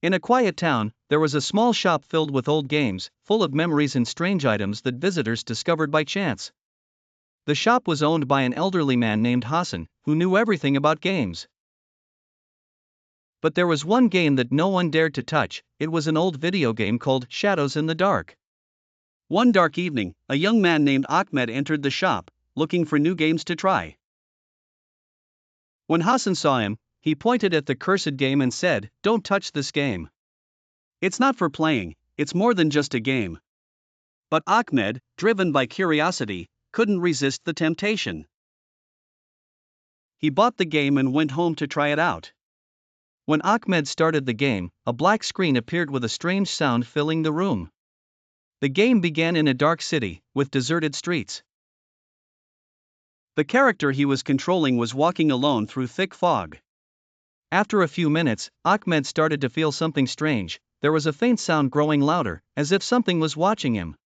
In a quiet town, there was a small shop filled with old games, full of memories and strange items that visitors discovered by chance. The shop was owned by an elderly man named Hassan, who knew everything about games. But there was one game that no one dared to touch. It was an old video game called Shadows in the Dark. One dark evening, a young man named Ahmed entered the shop, looking for new games to try. When Hassan saw him, he pointed at the cursed game and said, "Don't touch this game. It's not for playing, it's more than just a game." But Ahmed, driven by curiosity, couldn't resist the temptation. He bought the game and went home to try it out. When Ahmed started the game, a black screen appeared with a strange sound filling the room. The game began in a dark city, with deserted streets. The character he was controlling was walking alone through thick fog. After a few minutes, Ahmed started to feel something strange. There was a faint sound growing louder, as if something was watching him.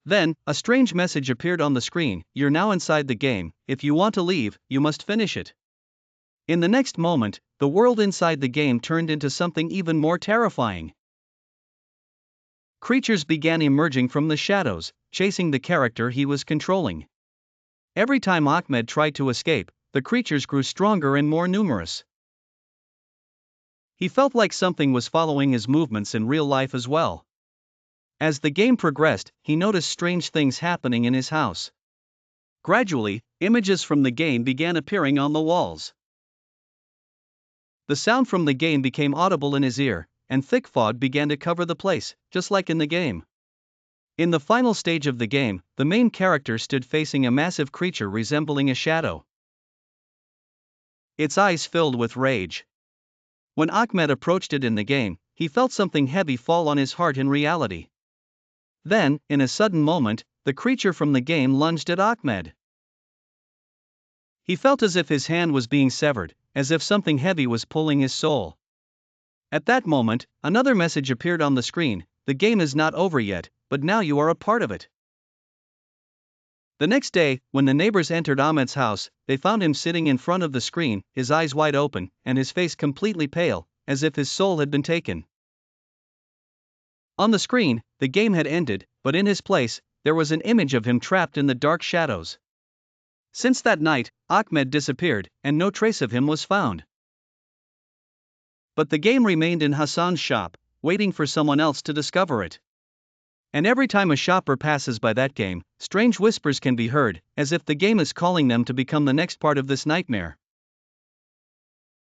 Then, a strange message appeared on the screen: "You're now inside the game, if you want to leave, you must finish it." In the next moment, the world inside the game turned into something even more terrifying. Creatures began emerging from the shadows, chasing the character he was controlling. Every time Ahmed tried to escape, the creatures grew stronger and more numerous. He felt like something was following his movements in real life as well. As the game progressed, he noticed strange things happening in his house. Gradually, images from the game began appearing on the walls. The sound from the game became audible in his ear, and thick fog began to cover the place, just like in the game. In the final stage of the game, the main character stood facing a massive creature resembling a shadow. Its eyes filled with rage. When Ahmed approached it in the game, he felt something heavy fall on his heart in reality. Then, in a sudden moment, the creature from the game lunged at Ahmed. He felt as if his hand was being severed, as if something heavy was pulling his soul. At that moment, another message appeared on the screen: "The game is not over yet, but now you are a part of it." The next day, when the neighbors entered Ahmed's house, they found him sitting in front of the screen, his eyes wide open, and his face completely pale, as if his soul had been taken. On the screen, the game had ended, but in his place, there was an image of him trapped in the dark shadows. Since that night, Ahmed disappeared, and no trace of him was found. But the game remained in Hassan's shop, waiting for someone else to discover it. And every time a shopper passes by that game, strange whispers can be heard, as if the game is calling them to become the next part of this nightmare.